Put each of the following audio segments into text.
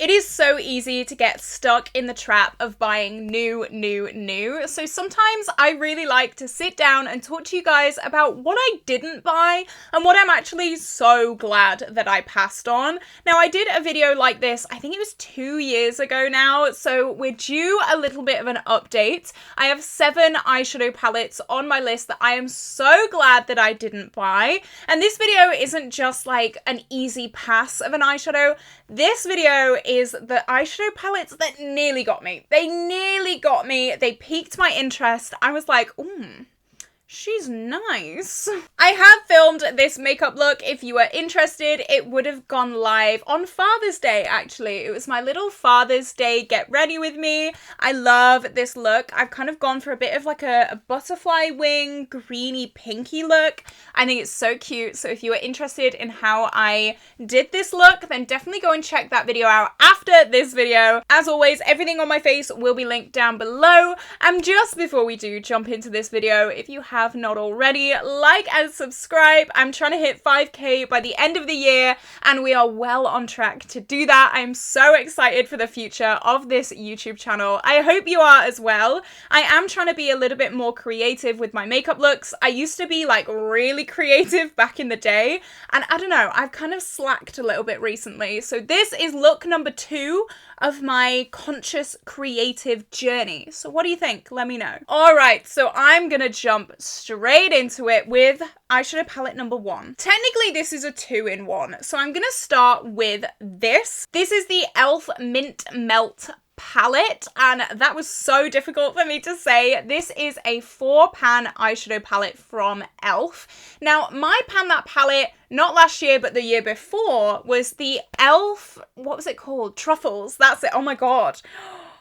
It is so easy to get stuck in the trap of buying new. So sometimes I really like to sit down and talk to you guys about what I didn't buy and what I'm actually so glad that I passed on. Now, I did a video like this, I think it was 2 years ago now, so we're due a little bit of an update. I have 7 eyeshadow palettes on my list that I am so glad that I didn't buy. And this video isn't just like an easy pass of an eyeshadow. This video is the eyeshadow palettes that nearly got me. They nearly got me. They piqued my interest. I was like, ooh, she's nice. I have filmed this makeup look. If you were interested, it would have gone live on Father's Day, actually. It was my little Father's Day get ready with me. I love this look. I've kind of gone for a bit of like a butterfly wing, greeny pinky look. I think it's so cute. So if you are interested in how I did this look, then definitely go and check that video out after this video. As always, everything on my face will be linked down below. And just before we do jump into this video, if you have not already, like and subscribe. I'm trying to hit 5k by the end of the year, and we are well on track to do that. I'm so excited for the future of this YouTube channel. I hope you are as well. I am trying to be a little bit more creative with my makeup looks. I used to be like really creative back in the day, and I don't know, I've kind of slacked a little bit recently. So this is look number 2 of my conscious creative journey. So what do you think? Let me know. All right, so I'm gonna jump straight into it with eyeshadow palette number 1. Technically, this is a 2-in-1, so I'm gonna start with this. This is the e.l.f. Mint Melt palette, and that was so difficult for me to say. This is a 4-pan eyeshadow palette from e.l.f. Now, my pan that palette, not last year, but the year before, was the e.l.f., what was it called? Truffles, that's it. Oh my god.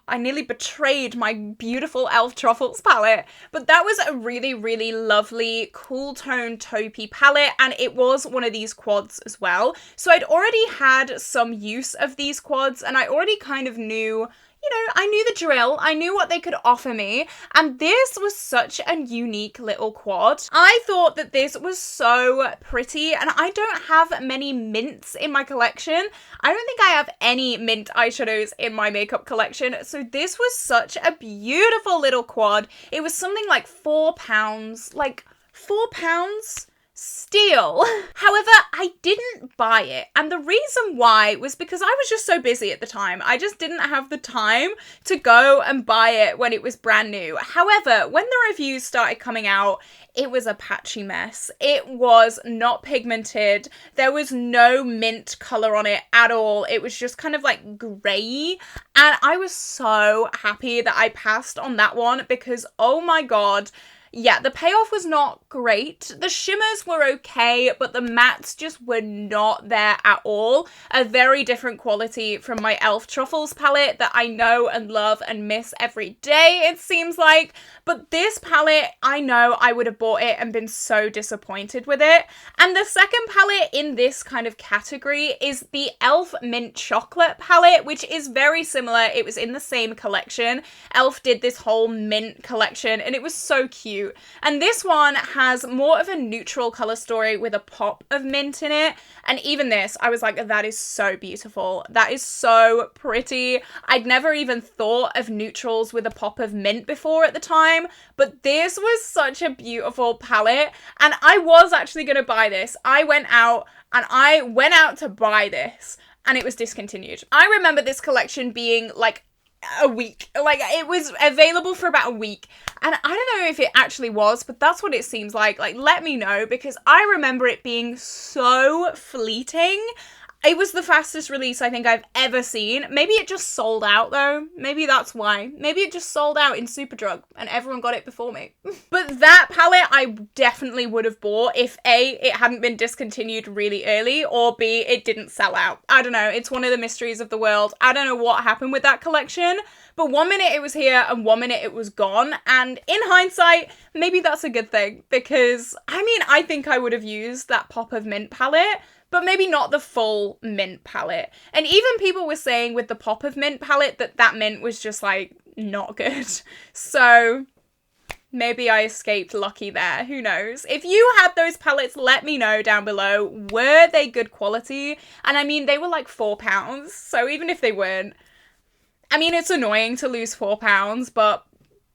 I nearly betrayed my beautiful e.l.f. Truffles palette, but that was a really, really lovely cool tone taupey palette, and it was one of these quads as well. So I'd already had some use of these quads, and I already kind of knew, you know, I knew the drill. I knew what they could offer me, and this was such a unique little quad. I thought that this was so pretty, and I don't have many mints in my collection. I don't think I have any mint eyeshadows in my makeup collection, so this was such a beautiful little quad. It was something like £4, like £4? Steal. However, I didn't buy it, and the reason why was because I was just so busy at the time. I just didn't have the time to go and buy it when it was brand new. However, when the reviews started coming out, it was a patchy mess. It was not pigmented. There was no mint color on it at all. It was just kind of like grey, and I was so happy that I passed on that one because, oh my god, yeah, the payoff was not great. The shimmers were okay, but the mattes just were not there at all. A very different quality from my e.l.f. Truffles palette that I know and love and miss every day, it seems like. But this palette, I know I would have bought it and been so disappointed with it. And the second palette in this kind of category is the e.l.f. Mint Chocolate palette, which is very similar. It was in the same collection. e.l.f. did this whole mint collection, and it was so cute. And this one has more of a neutral color story with a pop of mint in it. And even this, I was like, that is so beautiful. That is so pretty. I'd never even thought of neutrals with a pop of mint before at the time, but this was such a beautiful palette. And I was actually going to buy this. I went out to buy this, and it was discontinued. I remember this collection being like a week. Like, it was available for about a week, and I don't know if it actually was, but that's what it seems like. Like, let me know, because I remember it being so fleeting. It was the fastest release I think I've ever seen. Maybe it just sold out though. Maybe that's why. Maybe it just sold out in Superdrug and everyone got it before me. But that palette I definitely would have bought if A, it hadn't been discontinued really early, or B, it didn't sell out. I don't know. It's one of the mysteries of the world. I don't know what happened with that collection, but one minute it was here and one minute it was gone. And in hindsight, maybe that's a good thing, because I mean, I think I would have used that pop of mint palette, but maybe not the full mint palette. And even people were saying with the pop of mint palette that that mint was just like not good. So Maybe I escaped lucky there. Who knows? If you had those palettes, let me know down below. Were they good quality? And I mean, they were like £4. So even if they weren't, I mean, it's annoying to lose £4, but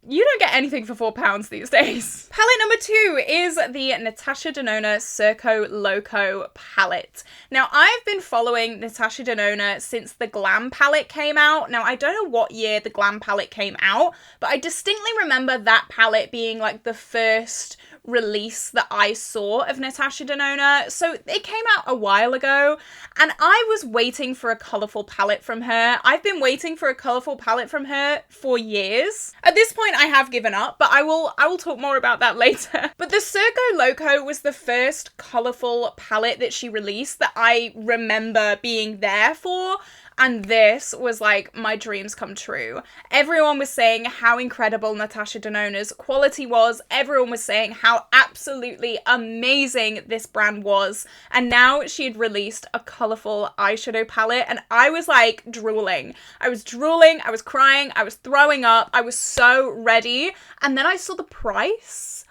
you don't get anything for £4 these days. Palette number 2 is the Natasha Denona Circo Loco palette. Now, I've been following Natasha Denona since the Glam palette came out. Now, I don't know what year the Glam palette came out, but I distinctly remember that palette being like the first release that I saw of Natasha Denona. So it came out a while ago and I was waiting for a colourful palette from her. I've been waiting for a colourful palette from her for years. At this point I have given up, but I will talk more about that later. But the Circo Loco was the first colourful palette that she released that I remember being there for. And this was like my dreams come true. Everyone was saying how incredible Natasha Denona's quality was. Everyone was saying how absolutely amazing this brand was. And now she had released a colourful eyeshadow palette and I was like drooling. I was drooling, I was crying, I was throwing up. I was so ready. And then I saw the price.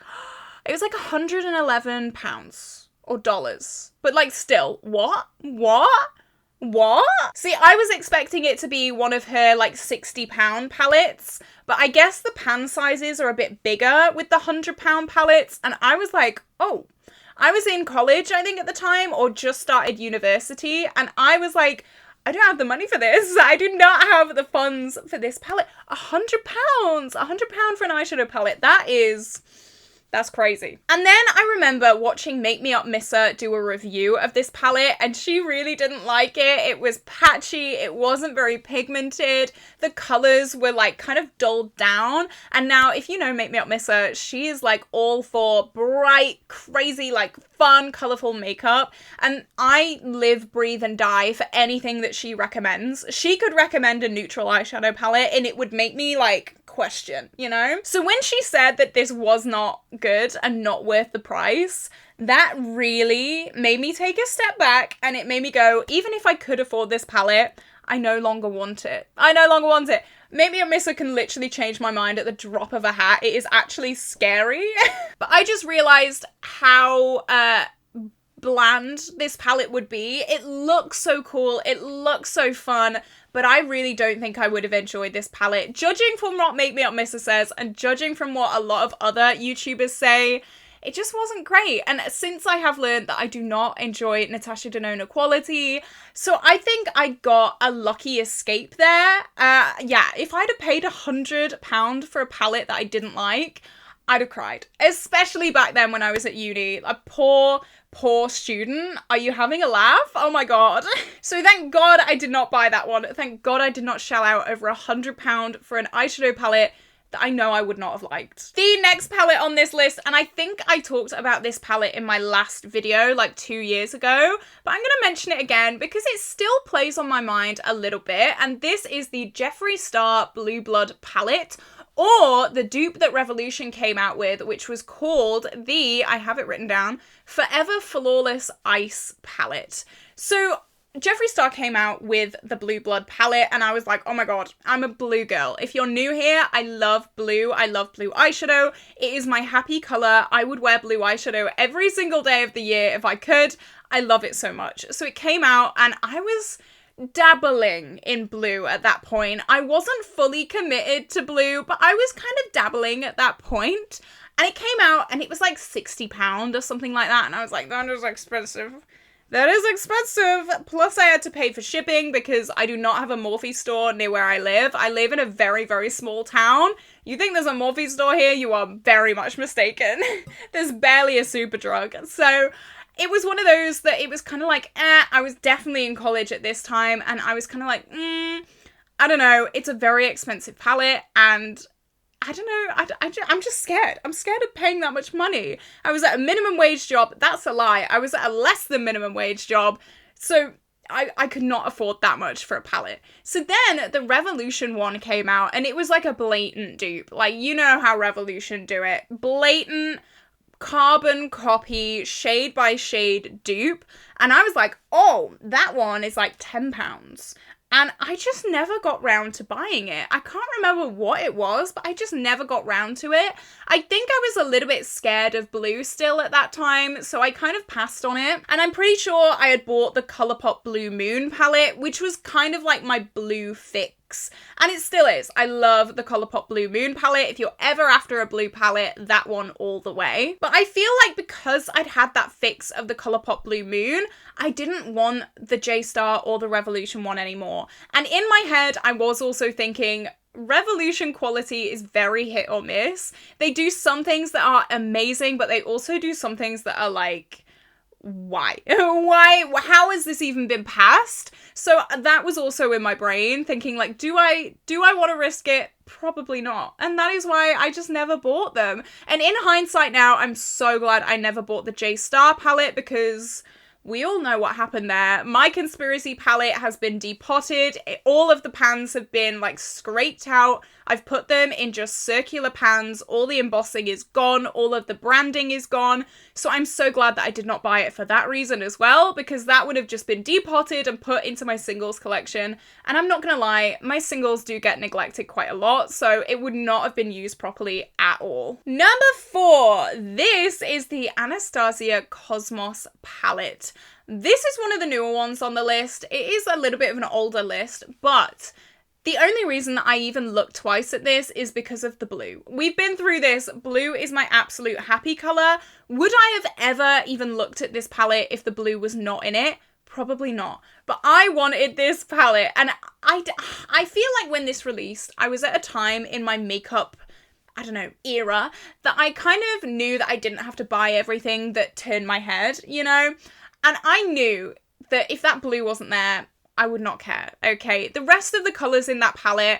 It was like £111 or dollars. But like still, what? See, I was expecting it to be one of her like £60 palettes, but I guess the pan sizes are a bit bigger with the £100 palettes, and I was like, oh, I was in college, I think at the time, or just started university, and I was like, I don't have the money for this. I do not have the funds for this palette. £100 for an eyeshadow palette. That's crazy. And then I remember watching Make Me Up Missa do a review of this palette and she really didn't like it. It was patchy, it wasn't very pigmented, the colours were like kind of dulled down. And now if you know Make Me Up Missa, she is like all for bright, crazy, like fun, colourful makeup. And I live, breathe and die for anything that she recommends. She could recommend a neutral eyeshadow palette and it would make me like question, you know? So when she said that this was not good and not worth the price, that really made me take a step back and it made me go, even if I could afford this palette, I no longer want it. Make Me Up Missa can literally change my mind at the drop of a hat. It is actually scary. But I just realized how bland this palette would be. It looks so cool. It looks so fun. But I really don't think I would have enjoyed this palette. Judging from what Make Me Up Missa says and judging from what a lot of other YouTubers say, it just wasn't great. And since I have learned that I do not enjoy Natasha Denona quality, so I think I got a lucky escape there. Yeah, if I'd have paid £100 for a palette that I didn't like, I'd have cried. Especially back then when I was at uni. A poor student. Are you having a laugh? Oh my god. So thank god I did not buy that one. Thank god I did not shell out over £100 for an eyeshadow palette that I know I would not have liked. The next palette on this list, and I think I talked about this palette in my last video like 2 years ago, but I'm gonna mention it again because it still plays on my mind a little bit, and this is the Jeffree Star Blue Blood palette, or the dupe that Revolution came out with, which was called the, I have it written down, Forever Flawless Ice palette. So Jeffree Star came out with the Blue Blood palette and I was like, oh my god, I'm a blue girl. If you're new here, I love blue. I love blue eyeshadow. It is my happy colour. I would wear blue eyeshadow every single day of the year if I could. I love it so much. So it came out and I was dabbling in blue at that point. I wasn't fully committed to blue, but I was kind of dabbling at that point. And it came out and it was like £60 or something like that. And I was like, that is expensive. That is expensive. Plus I had to pay for shipping because I do not have a Morphe store near where I live. I live in a very, very small town. You think there's a Morphe store here? You are very much mistaken. There's barely a Superdrug. So it was one of those that it was kind of like, I was definitely in college at this time and I was kind of like, I don't know. It's a very expensive palette and I don't know, I'm just scared. I'm scared of paying that much money. I was at a minimum wage job. That's a lie. I was at a less than minimum wage job. So I could not afford that much for a palette. So then the Revolution one came out and it was like a blatant dupe. Like, you know how Revolution do it. Blatant carbon copy, shade by shade dupe. And I was like, oh, that one is like £10. and I just never got round to buying it. I can't remember what it was, but I just never got round to it. I think I was a little bit scared of blue still at that time, so I kind of passed on it. And I'm pretty sure I had bought the Colourpop Blue Moon palette, which was kind of like my blue fix. And it still is. I love the Colourpop Blue Moon palette. If you're ever after a blue palette, that one all the way. But I feel like because I'd had that fix of the Colourpop Blue Moon, I didn't want the J-Star or the Revolution one anymore. And in my head, I was also thinking, Revolution quality is very hit or miss. They do some things that are amazing, but they also do some things that are like, why? How has this even been passed? So that was also in my brain, thinking like, do I want to risk it? Probably not. And that is why I just never bought them. And in hindsight now, I'm so glad I never bought the J-Star palette, because we all know what happened there. My conspiracy palette has been depotted. All of the pans have been like scraped out. I've put them in just circular pans. All the embossing is gone. All of the branding is gone. So I'm so glad that I did not buy it for that reason as well, because that would have just been depotted and put into my singles collection. And I'm not gonna lie, my singles do get neglected quite a lot, so it would not have been used properly at all. Number 4, this is the Anastasia Cosmos palette. This is one of the newer ones on the list. It is a little bit of an older list, but the only reason that I even looked twice at this is because of the blue. We've been through this. Blue is my absolute happy color. Would I have ever even looked at this palette if the blue was not in it? Probably not. But I wanted this palette, and I feel like when this released, I was at a time in my makeup, I don't know, era, that I kind of knew that I didn't have to buy everything that turned my head, you know? And I knew that if that blue wasn't there, I would not care, okay? The rest of the colours in that palette,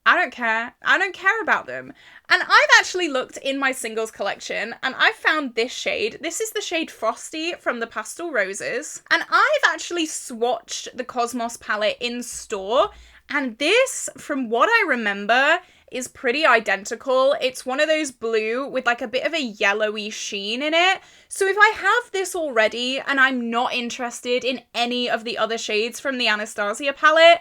I don't care. I don't care about them. And I've actually looked in my singles collection, and I found this shade. This is the shade Frosty from the Pastel Roses. And I've actually swatched the Cosmos palette in store, and this, from what I remember, is pretty identical. It's one of those blue with like a bit of a yellowy sheen in it. So if I have this already and I'm not interested in any of the other shades from the Anastasia palette,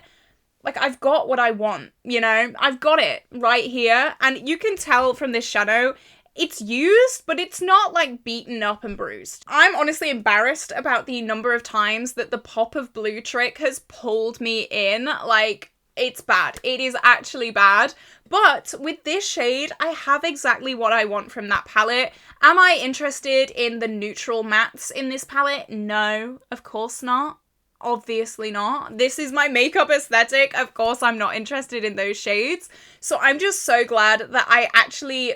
like I've got what I want, you know? I've got it right here. And you can tell from this shadow, it's used, but it's not like beaten up and bruised. I'm honestly embarrassed about the number of times that the pop of blue trick has pulled me in. Like, it's bad. It is actually bad. But with this shade, I have exactly what I want from that palette. Am I interested in the neutral mattes in this palette? No, of course not. Obviously not. This is my makeup aesthetic. Of course, I'm not interested in those shades. So I'm just so glad that I actually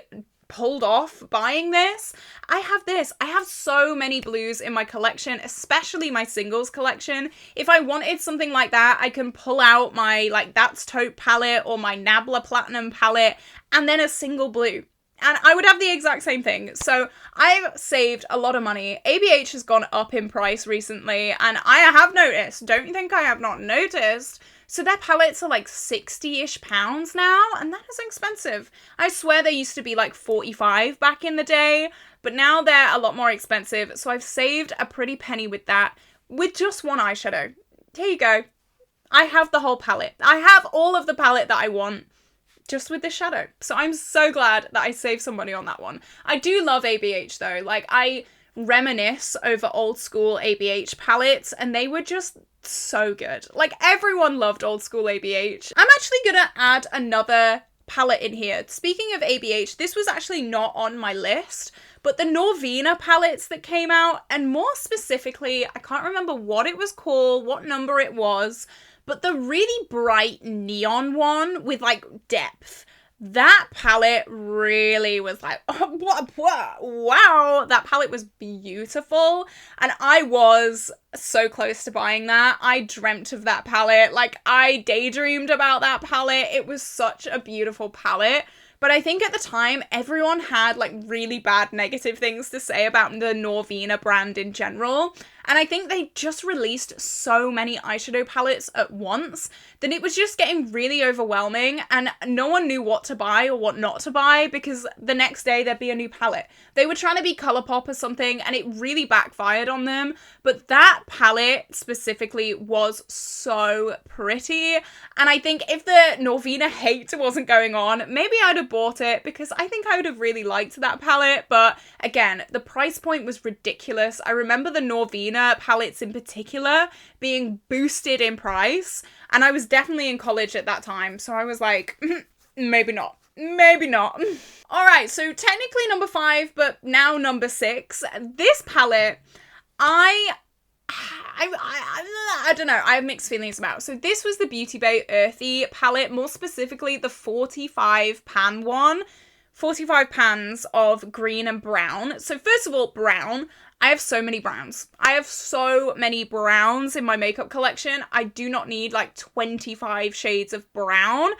pulled off buying this. I have this. I have so many blues in my collection, especially my singles collection. If I wanted something like that, I can pull out my like That's Taupe palette or my Nabla Platinum palette and then a single blue. And I would have the exact same thing. So I've saved a lot of money. ABH has gone up in price recently, and I have noticed. Don't think I have not noticed. So their palettes are like 60-ish pounds now, and that is expensive. I swear they used to be like 45 back in the day, but now they're a lot more expensive. So I've saved a pretty penny with that, with just one eyeshadow. Here you go. I have the whole palette. I have all of the palette that I want, just with this shadow. So I'm so glad that I saved some money on that one. I do love ABH though. Like, I reminisce over old school ABH palettes, and they were just so good. Like, everyone loved old school ABH. I'm actually gonna add another palette in here. Speaking of ABH, this was actually not on my list, but the Norvina palettes that came out, and more specifically, I can't remember what it was called, what number it was, but the really bright neon one with like depth, that palette really was like, wow, that palette was beautiful. And I was so close to buying that. I dreamt of that palette. Like, I daydreamed about that palette. It was such a beautiful palette. But I think at the time, everyone had like really bad negative things to say about the Norvina brand in general. And I think they just released so many eyeshadow palettes at once that it was just getting really overwhelming, and no one knew what to buy or what not to buy because the next day there'd be a new palette. They were trying to be Colourpop or something and it really backfired on them. But that palette specifically was so pretty. And I think if the Norvina hate wasn't going on, maybe I'd have bought it because I think I would have really liked that palette. But again, the price point was ridiculous. I remember the Norvina palettes in particular being boosted in price, and I was definitely in college at that time, so I was like, maybe not. Maybe not. All right, so technically number 5, but now number 6. This palette, I don't know, I have mixed feelings about. So this was the Beauty Bay Earthy palette, more specifically the 45 pan one. 45 pans of green and brown. So first of all, brown. I have so many browns. I have so many browns in my makeup collection. I do not need like 25 shades of brown.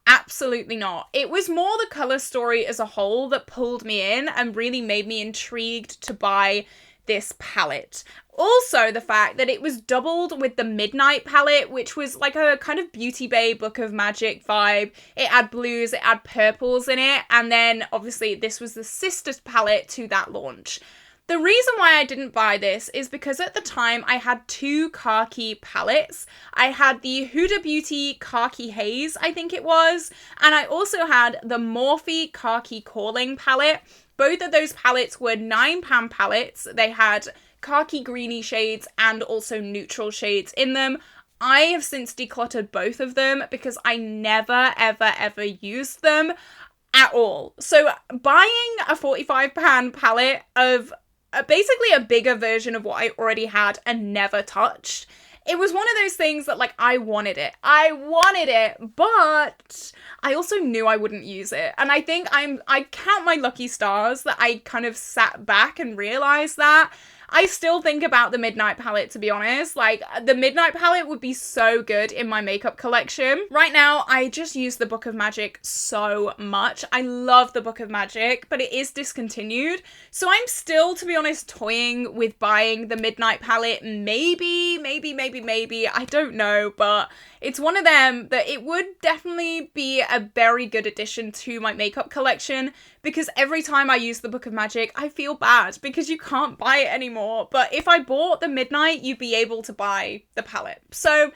Absolutely not. It was more the color story as a whole that pulled me in and really made me intrigued to buy this palette. Also, the fact that it was doubled with the Midnight palette, which was like a kind of Beauty Bay Book of Magic vibe. It had blues, it had purples in it, and then obviously this was the sister palette to that launch. The reason why I didn't buy this is because at the time I had 2 khaki palettes. I had the Huda Beauty Khaki Haze, I think it was, and I also had the Morphe Khaki Calling palette. Both of those palettes were 9 pan palettes. They had khaki greeny shades and also neutral shades in them. I have since decluttered both of them because I never ever used them at all. So buying a 45 pan palette of basically a bigger version of what I already had and never touched, it was one of those things that like I wanted it, but I also knew I wouldn't use it. And I think I count my lucky stars that I kind of sat back and realized that. I still think about the Midnight palette, to be honest. Like, the Midnight palette would be so good in my makeup collection. Right now, I just use the Book of Magic so much. I love the Book of Magic, but it is discontinued. So I'm still, to be honest, toying with buying the Midnight palette. Maybe, I don't know, but it's one of them that it would definitely be a very good addition to my makeup collection, because every time I use the Book of Magic, I feel bad because you can't buy it anymore. But if I bought the Midnight, you'd be able to buy the palette. So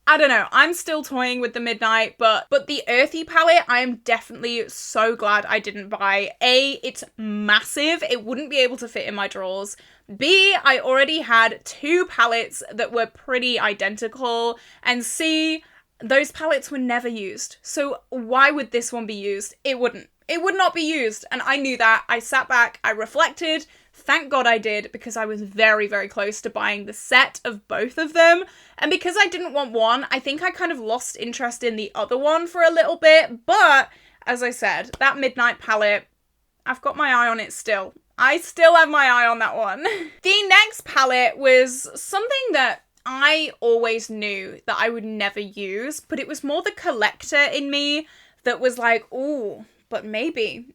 I don't know, I'm still toying with the Midnight, but the Earthy palette, I am definitely so glad I didn't buy. A, it's massive, it wouldn't be able to fit in my drawers. B, I already had 2 palettes that were pretty identical. And C, those palettes were never used. So why would this one be used? It wouldn't. It would not be used. And I knew that. I sat back, I reflected. Thank God I did, because I was very, very close to buying the set of both of them. And because I didn't want one, I think I kind of lost interest in the other one for a little bit. But as I said, that Midnight palette, I've got my eye on it still. I still have my eye on that one. The next palette was something that I always knew that I would never use, but it was more the collector in me that was like, ooh, but maybe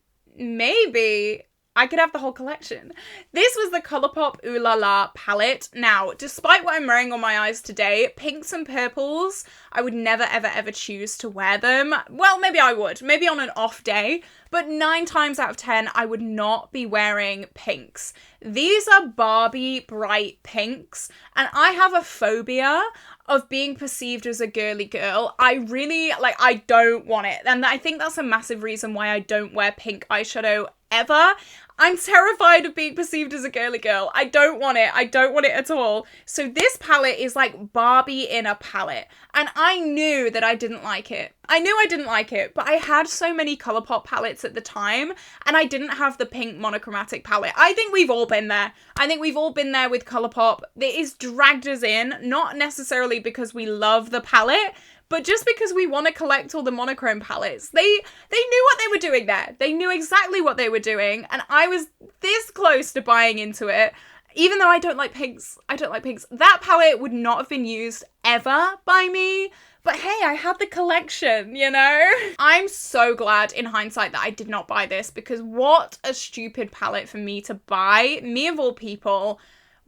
I could have the whole collection. This was the Colourpop Ooh La La palette. Now, despite what I'm wearing on my eyes today, pinks and purples, I would never, ever choose to wear them. Well, maybe I would. Maybe on an off day. But 9 times out of 10, I would not be wearing pinks. These are Barbie bright pinks, and I have a phobia of being perceived as a girly girl. I really, I don't want it. And I think that's a massive reason why I don't wear pink eyeshadow ever. I'm terrified of being perceived as a girly girl. I don't want it. I don't want it at all. So this palette is like Barbie in a palette. And I knew that I didn't like it. I knew I didn't like it, but I had so many Colourpop palettes at the time, and I didn't have the pink monochromatic palette. I think we've all been there. I think we've all been there with Colourpop. It has dragged us in, not necessarily because we love the palette, but just because we want to collect all the monochrome palettes. They knew what they were doing there. They knew exactly what they were doing, and I was this close to buying into it. Even though I don't like pinks. That palette would not have been used ever by me. But hey, I had the collection, you know? I'm so glad in hindsight that I did not buy this, because what a stupid palette for me to buy. Me of all people,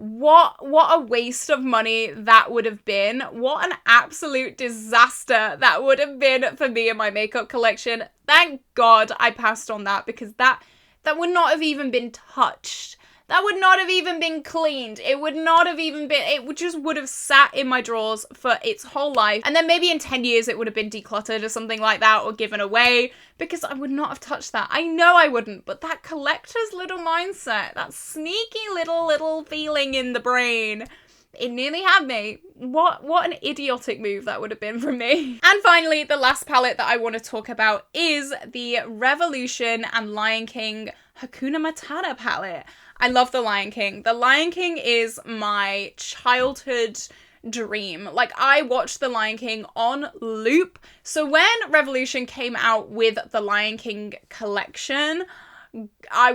what a waste of money that would have been. What an absolute disaster that would have been for me and my makeup collection. Thank God I passed on that, because that would not have even been touched. That would not have even been cleaned. It would not have even been, would have sat in my drawers for its whole life. And then maybe in 10 years it would have been decluttered or something like that, or given away, because I would not have touched that. I know I wouldn't, but that collector's little mindset, that sneaky little feeling in the brain, it nearly had me. What an idiotic move that would have been from me. And finally, the last palette that I want to talk about is the Revolution and Lion King Hakuna Matata palette. I love The Lion King. The Lion King is my childhood dream. Like, I watched The Lion King on loop. So when Revolution came out with the Lion King collection, I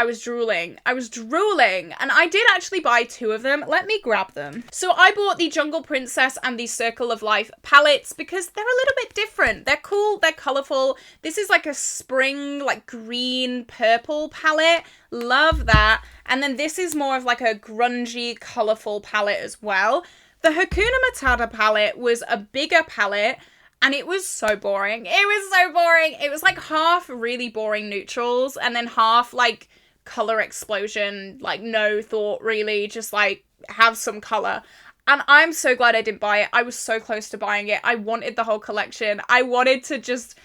was drooling. And I did actually buy 2 of them. Let me grab them. So I bought the Jungle Princess and the Circle of Life palettes because they're a little bit different. They're cool, they're colorful. This is like a spring, like green, purple palette. Love that. And then this is more of like a grungy, colorful palette as well. The Hakuna Matata palette was a bigger palette, and it was so boring. It was like half really boring neutrals and then half like color explosion, like no thought really, just like have some color. And I'm so glad I didn't buy it. I was so close to buying it. I wanted the whole collection. I wanted to just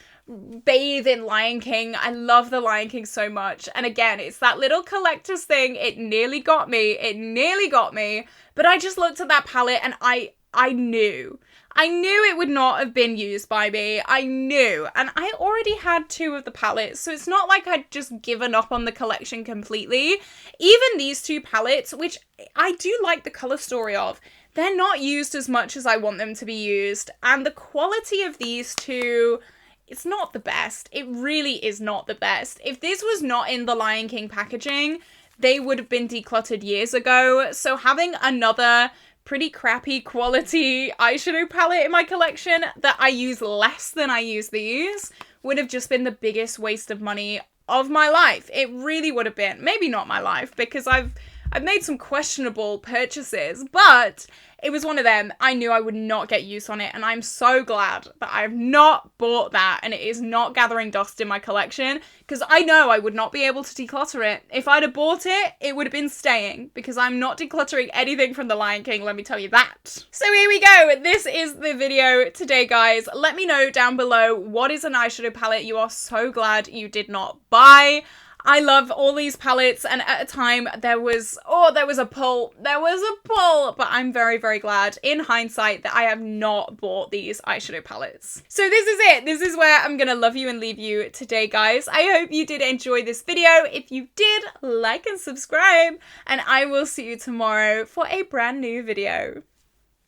bathe in Lion King. I love the Lion King so much. And again, it's that little collector's thing. It nearly got me. But I just looked at that palette and I knew it would not have been used by me. I knew. And I already had 2 of the palettes, so it's not like I'd just given up on the collection completely. Even these 2 palettes, which I do like the color story of, they're not used as much as I want them to be used. And the quality of these 2, it's not the best. It really is not the best. If this was not in the Lion King packaging, they would have been decluttered years ago. So having another pretty crappy quality eyeshadow palette in my collection that I use less than I use these would have just been the biggest waste of money of my life. It really would have been. Maybe not my life, because I've made some questionable purchases, but it was one of them. I knew I would not get use on it, and I'm so glad that I have not bought that and it is not gathering dust in my collection, because I know I would not be able to declutter it. If I'd have bought it, it would have been staying, because I'm not decluttering anything from The Lion King, let me tell you that. So here we go. This is the video today, guys. Let me know down below what is an eyeshadow palette you are so glad you did not buy. I love all these palettes, and at a time there was a pull, but I'm very, very glad in hindsight that I have not bought these eyeshadow palettes. So this is it. This is where I'm gonna love you and leave you today, guys. I hope you did enjoy this video. If you did, like and subscribe, and I will see you tomorrow for a brand new video.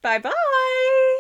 Bye bye!